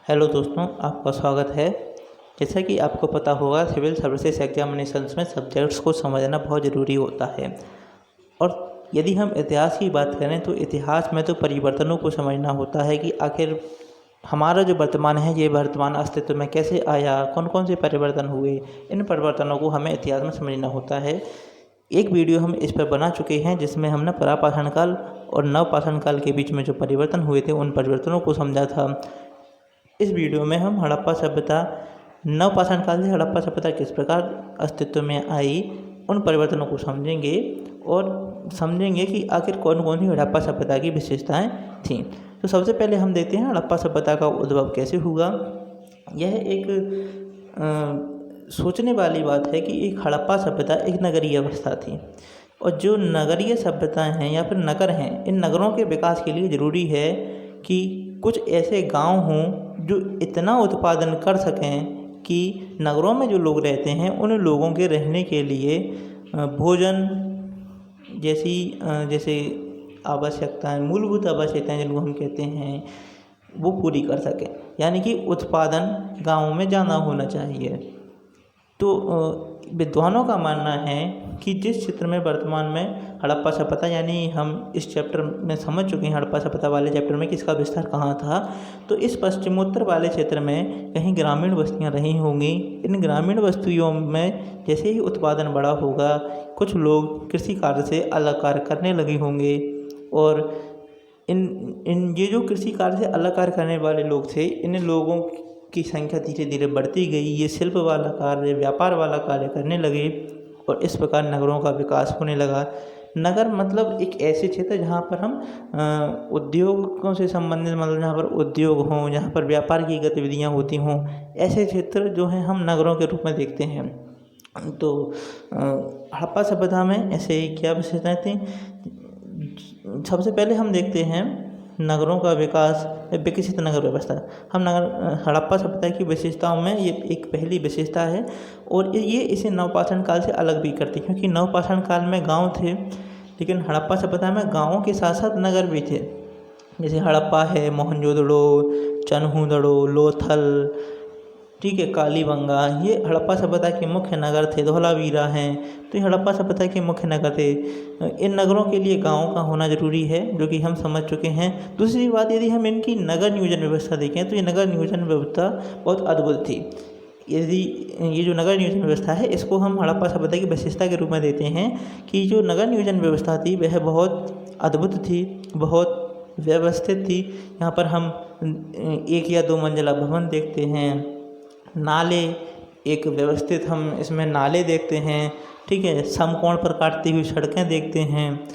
Hello दोस्तों, आपका स्वागत है। जैसा कि आपको पता होगा, सिविल सर्विसेज एग्जामिनेशंस में सब्जेक्ट्स को समझना बहुत ज़रूरी होता है। और यदि हम इतिहास की बात करें तो इतिहास में तो परिवर्तनों को समझना होता है कि आखिर हमारा जो वर्तमान है, ये वर्तमान अस्तित्व में कैसे आया, कौन कौन से परिवर्तन हुए। इन परिवर्तनों को हमें इतिहास में समझना होता है। एक वीडियो हम इस पर बना चुके हैं जिसमें हमने प्रापाषाण काल और नवपाषाण काल के बीच में जो परिवर्तन हुए थे उन परिवर्तनों को समझा था। इस वीडियो में हम हड़प्पा सभ्यता, नवपाषाण काल से हड़प्पा सभ्यता किस प्रकार अस्तित्व में आई, उन परिवर्तनों को समझेंगे और समझेंगे कि आखिर कौन कौन सी हड़प्पा सभ्यता की विशेषताएं थीं। तो सबसे पहले हम देखते हैं हड़प्पा सभ्यता का उद्भव कैसे हुआ। यह एक सोचने वाली बात है कि एक हड़प्पा सभ्यता एक नगरीय अवस्था थी, और जो नगरीय सभ्यताएं हैं या फिर नगर हैं, इन नगरों के विकास के लिए ज़रूरी है कि कुछ ऐसे गांव हों जो इतना उत्पादन कर सकें कि नगरों में जो लोग रहते हैं उन लोगों के रहने के लिए भोजन जैसे आवश्यकताएं, मूलभूत आवश्यकताएं जिनको हम कहते हैं, वो पूरी कर सकें। यानी कि उत्पादन गाँव में ज़्यादा होना चाहिए। तो विद्वानों का मानना है कि जिस क्षेत्र में वर्तमान में हड़प्पा सभ्यता, यानी हम इस चैप्टर में समझ चुके हैं हड़प्पा सभ्यता वाले चैप्टर में कि इसका विस्तार कहाँ था, तो इस पश्चिमोत्तर वाले क्षेत्र में कहीं ग्रामीण बस्तियाँ रही होंगी। इन ग्रामीण बस्तियों में जैसे ही उत्पादन बड़ा होगा, कुछ लोग कृषि कार्य से अलग कार्य करने लगे होंगे, और इन ये जो कृषि कार्य से अलग कार्य करने वाले लोग थे, इन लोगों की संख्या धीरे धीरे बढ़ती गई। ये शिल्प वाला कार्य, व्यापार वाला कार्य करने लगे और इस प्रकार नगरों का विकास होने लगा। नगर मतलब एक ऐसे क्षेत्र जहाँ पर हम उद्योगों से संबंधित, मतलब जहाँ पर उद्योग हों, जहाँ पर व्यापार की गतिविधियाँ होती हों, ऐसे क्षेत्र जो हैं हम नगरों के रूप में देखते हैं। तो हड़प्पा सभ्यता में ऐसे क्या विशेषताएँ थीं। सबसे पहले हम देखते हैं नगरों का विकास, विकसित नगर व्यवस्था। हम हड़प्पा सभ्यता की विशेषताओं में ये एक पहली विशेषता है, और ये इसे नवपाषाण काल से अलग भी करती है, क्योंकि नवपाषाण काल में गांव थे, लेकिन हड़प्पा सभ्यता में गांवों के साथ साथ नगर भी थे। जैसे हड़प्पा है, मोहनजोदड़ो, चन्हूदड़ो, लोथल, ठीक है, कालीबंगा, ये हड़प्पा सभ्यता के मुख्य नगर थे। धौलावीरा हैं, तो ये हड़प्पा सभ्यता के मुख्य नगर थे। इन नगरों के लिए गाँव का होना ज़रूरी है, जो कि हम समझ चुके हैं। दूसरी बात, यदि हम इनकी नगर नियोजन व्यवस्था देखें तो ये नगर नियोजन व्यवस्था बहुत अद्भुत थी। यदि ये जो नगर नियोजन व्यवस्था है, इसको हम हड़प्पा सभ्यता की विशेषता के रूप में देते हैं कि जो नगर नियोजन व्यवस्था थी वह बहुत अद्भुत थी, बहुत व्यवस्थित थी। यहाँ पर हम 1 या 2 मंजिला भवन देखते हैं, नाले, एक व्यवस्थित हम इसमें नाले देखते हैं, ठीक है, समकोण पर काटती हुई सड़कें देखते हैं।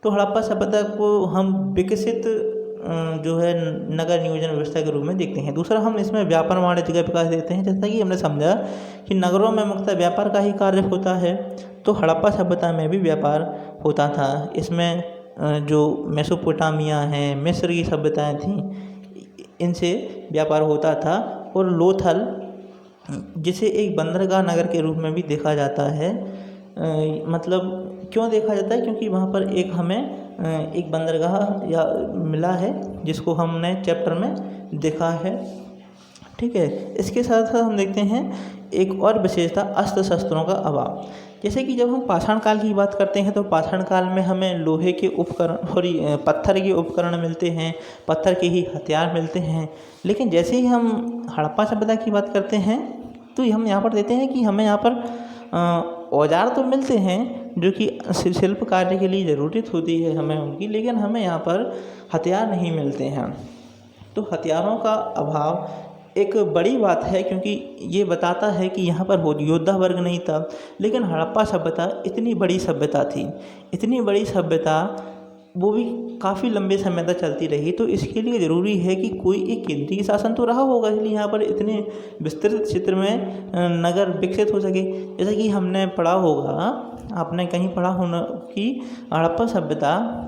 तो हड़प्पा सभ्यता को हम विकसित जो है नगर नियोजन व्यवस्था के रूप में देखते हैं। दूसरा, हम इसमें व्यापार वाणिज्य का विकास देखते हैं। जैसा कि हमने समझा कि नगरों में मुख्यतः व्यापार का ही कार्य होता है, तो हड़प्पा सभ्यता में भी व्यापार होता था। इसमें जो मेसोपोटामिया है, मिस्र की सभ्यताएँ थीं, इनसे व्यापार होता था। और लोथल, जिसे एक बंदरगाह नगर के रूप में भी देखा जाता है, मतलब क्यों देखा जाता है, क्योंकि वहाँ पर एक हमें एक बंदरगाह या मिला है जिसको हमने चैप्टर में देखा है, ठीक है। इसके साथ साथ हम देखते हैं एक और विशेषता, अस्त्र शस्त्रों का अभाव। जैसे कि जब हम पाषाण काल की बात करते हैं तो पाषाण काल में हमें लोहे के उपकरण, पत्थर के उपकरण मिलते हैं, पत्थर के ही हथियार मिलते हैं। लेकिन जैसे ही हम हड़प्पा सभ्यता की बात करते हैं तो हम यहाँ पर देते हैं कि हमें यहाँ पर औजार तो मिलते हैं जो कि शिल्प कार्य के लिए ज़रूरत होती है हमें उनकी, लेकिन हमें यहाँ पर हथियार नहीं मिलते हैं। तो हथियारों का अभाव एक बड़ी बात है, क्योंकि ये बताता है कि यहाँ पर योद्धा वर्ग नहीं था। लेकिन हड़प्पा सभ्यता इतनी बड़ी सभ्यता थी, इतनी बड़ी सभ्यता, वो भी काफ़ी लंबे समय तक चलती रही। तो इसके लिए ज़रूरी है कि कोई एक केंद्रीय शासन तो रहा होगा, इसलिए यहाँ पर इतने विस्तृत क्षेत्र में नगर विकसित हो सके। जैसा कि हमने पढ़ा होगा, आपने कहीं पढ़ा होना कि हड़प्पा सभ्यता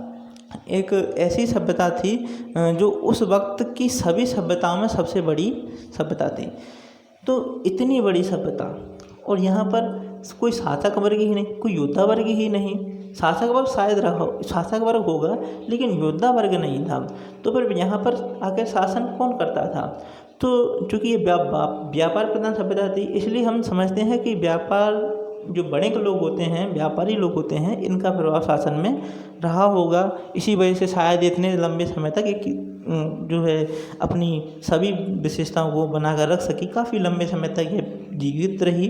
एक ऐसी सभ्यता थी जो उस वक्त की सभी सभ्यताओं में सबसे बड़ी सभ्यता थी। तो इतनी बड़ी सभ्यता, और यहाँ पर कोई शासक वर्ग ही नहीं, कोई योद्धा वर्ग ही नहीं, शासक वर्ग शायद रहा, शासक वर्ग होगा लेकिन योद्धा वर्ग नहीं था। तो फिर यहाँ पर आकर शासन कौन करता था? तो चूँकि ये व्यापार प्रधान सभ्यता थी, इसलिए हम समझते हैं कि व्यापार जो बड़े लोग होते हैं, व्यापारी लोग होते हैं, इनका प्रभाव शासन में रहा होगा। इसी वजह से शायद इतने लंबे समय तक एक जो है अपनी सभी विशेषताओं को बनाकर रख सकी, काफ़ी लंबे समय तक ये जीवित रही।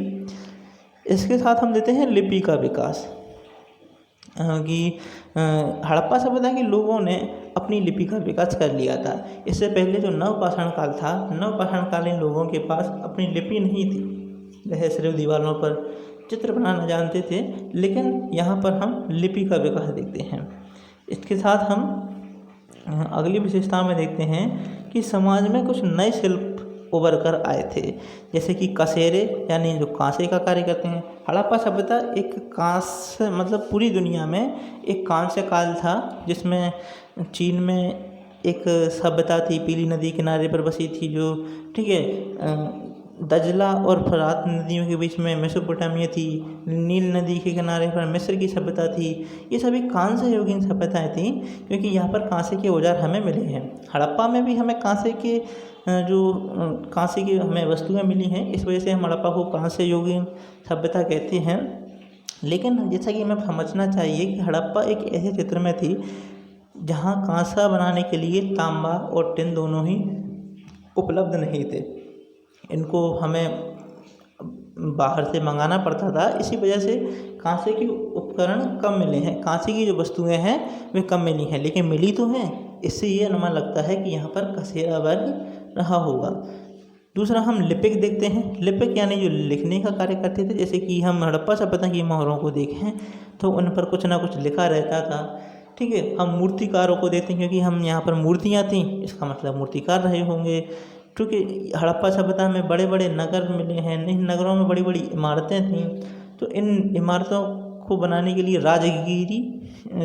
इसके साथ हम देते हैं लिपि का विकास, कि हड़प्पा सभ्यता के लोगों ने अपनी लिपि का विकास कर लिया था। इससे पहले जो नवपाषाण काल था, नवपाषाणकालीन लोगों के पास अपनी लिपि नहीं थी, वह सिर्फ दीवारों पर चित्र बनाना जानते थे। लेकिन यहाँ पर हम लिपि का विकास देखते हैं। इसके साथ हम अगली विशेषता में देखते हैं कि समाज में कुछ नए शिल्प उभर कर आए थे, जैसे कि कसेरे, यानी जो कांसे का कार्य करते हैं। हड़प्पा सभ्यता एक कांस्य, मतलब पूरी दुनिया में एक कांस्य काल था, जिसमें चीन में एक सभ्यता थी, पीली नदी किनारे पर बसी थी, जो ठीक है दजला और फरात नदियों के बीच में मेसोपोटामिया थी। नील नदी के किनारे पर मिस्र की सभ्यता थी। ये सभी कांस्य युगीन सभ्यताएं थीं, क्योंकि यहाँ पर कांसे के औजार हमें मिले हैं। हड़प्पा में भी हमें कांसे की हमें वस्तुएं मिली हैं, इस वजह से हम हड़प्पा को कांस्य युगीन सभ्यता कहते हैं। लेकिन जैसा कि हमें समझना चाहिए कि हड़प्पा एक ऐसे क्षेत्र में थी जहाँ कांसा बनाने के लिए तांबा और टिन दोनों ही उपलब्ध नहीं थे। इनको हमें बाहर से मंगाना पड़ता था, इसी वजह से कांसे के उपकरण कम मिले हैं, कांसे की जो वस्तुएं हैं वे कम मिली हैं, लेकिन मिली तो हैं। इससे ये अनुमान लगता है कि यहाँ पर कसेरा वर्ग रहा होगा। दूसरा हम लिपिक देखते हैं। लिपिक यानी जो लिखने का कार्य करते थे, जैसे कि हम हड़प्पा सभ्यता की मोहरों को देखें तो उन पर कुछ ना कुछ लिखा रहता था। ठीक है, हम मूर्तिकारों को देखते हैं, क्योंकि हम यहाँ पर मूर्तियाँ थीं, इसका मतलब मूर्तिकार रहे होंगे। क्योंकि हड़प्पा सभ्यता में बड़े बड़े नगर मिले हैं, इन नगरों में बड़ी बड़ी इमारतें थीं, तो इन इमारतों को बनाने के लिए राजगिरी,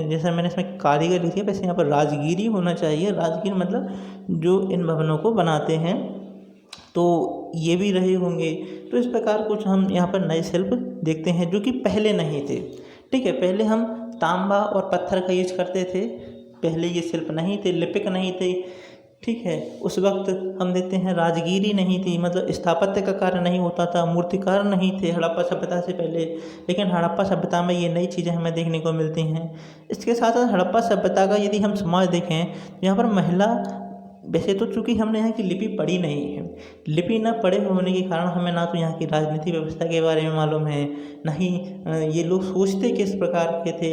जैसा मैंने इसमें कारीगर लिखी है, वैसे यहाँ पर राजगिरी होना चाहिए। राजगिरी मतलब जो इन भवनों को बनाते हैं, तो ये भी रहे होंगे। तो इस प्रकार कुछ हम यहाँ पर नए शिल्प देखते हैं जो कि पहले नहीं थे। ठीक है, पहले हम तांबा और पत्थर का यूज करते थे, पहले ये शिल्प नहीं थे, लिपिक नहीं थे। ठीक है, उस वक्त हम देखते हैं राजगिरी नहीं थी, मतलब स्थापत्य का कार्य नहीं होता था, मूर्तिकार नहीं थे हड़प्पा सभ्यता से पहले। लेकिन हड़प्पा सभ्यता में ये नई चीज़ें हमें देखने को मिलती हैं। इसके साथ साथ हड़प्पा सभ्यता का यदि हम समाज देखें, यहाँ पर महिला, वैसे तो चूँकि हमने यहाँ की लिपि पढ़ी नहीं है, लिपि न पढ़े होने के कारण हमें ना तो यहाँ की राजनीति व्यवस्था के बारे में मालूम है, ना ही ये लोग सोचते किस प्रकार के थे,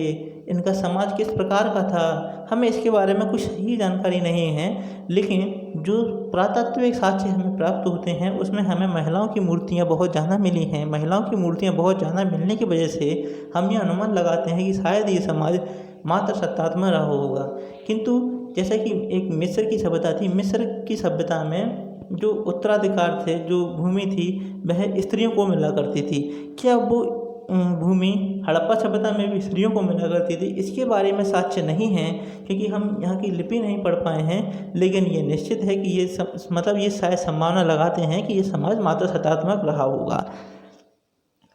इनका समाज किस प्रकार का था, हमें इसके बारे में कुछ सही जानकारी नहीं है। लेकिन जो पुरातात्विक साक्ष्य हमें प्राप्त होते हैं, उसमें हमें महिलाओं की मूर्तियाँ बहुत ज़्यादा मिली हैं। महिलाओं की मूर्तियाँ बहुत ज़्यादा मिलने की वजह से हम ये अनुमान लगाते हैं कि शायद ये समाज मात्र सत्तात्मक रहा होगा। किंतु जैसा कि एक मिस्र की सभ्यता थी, मिस्र की सभ्यता में जो उत्तराधिकार थे, जो भूमि थी, वह स्त्रियों को मिला करती थी। क्या वो भूमि हड़प्पा सभ्यता में भी स्त्रियों को मिला करती थी? इसके बारे में साक्ष्य नहीं है, क्योंकि हम यहाँ की लिपि नहीं पढ़ पाए हैं। लेकिन ये निश्चित है कि ये मतलब ये शायद संभावना लगाते हैं कि ये समाज मात्र सत्तात्मक रहा होगा।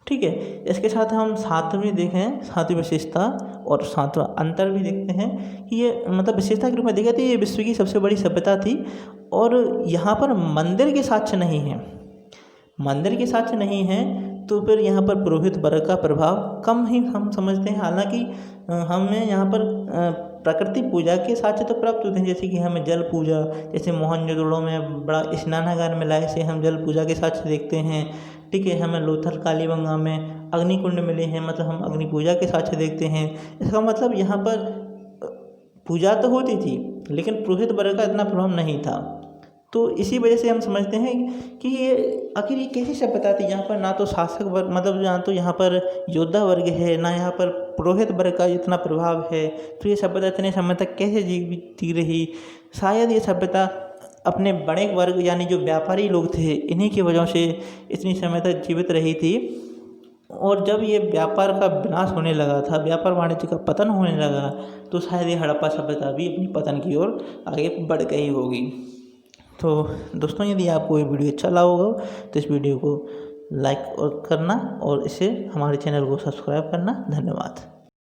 ठीक है, इसके साथ हम सातवीं देखें, सातवीं विशेषता और सातवां अंतर भी देखते हैं कि ये मतलब विशेषता के रूप में देखें तो ये विश्व की सबसे बड़ी सभ्यता थी। और यहाँ पर मंदिर के साक्ष्य नहीं हैं, मंदिर के साक्ष्य नहीं हैं, तो फिर यहाँ पर पुरोहित वर्ग का प्रभाव कम ही हम समझते हैं। हालांकि हमें यहाँ पर प्रकृति पूजा के साक्ष्य तो प्राप्त होते हैं, जैसे कि हमें जल पूजा, जैसे मोहनजोदड़ो में बड़ा स्नानागार मिला है, से हम जल पूजा के साक्ष्य देखते हैं। ठीक है, हमें लोथल कालीबंगा में अग्निकुंड मिले हैं, मतलब हम अग्नि पूजा के साक्ष्य देखते हैं। इसका मतलब यहाँ पर पूजा तो होती थी, लेकिन पुरोहित वर्ग का इतना प्रभाव नहीं था। तो इसी वजह से हम समझते हैं कि ये आखिर ये कैसी सभ्यता थी, यहाँ पर ना तो शासक वर्ग, मतलब ना तो यहाँ पर योद्धा वर्ग है, ना यहाँ पर पुरोहित वर्ग का इतना प्रभाव है। तो ये सभ्यता इतने समय तक कैसे जीवित रही? शायद ये सभ्यता अपने बड़े वर्ग यानी जो व्यापारी लोग थे, इन्हीं की वजह से इतनी समय तक जीवित रही थी। और जब ये व्यापार का विनाश होने लगा था, व्यापार वाणिज्य का पतन होने लगा, तो शायद ये हड़प्पा सभ्यता भी अपनी पतन की ओर आगे बढ़ गई होगी। तो दोस्तों, यदि आपको ये वीडियो अच्छा लगा होगा तो इस वीडियो को लाइक और करना और इसे हमारे चैनल को सब्सक्राइब करना। धन्यवाद।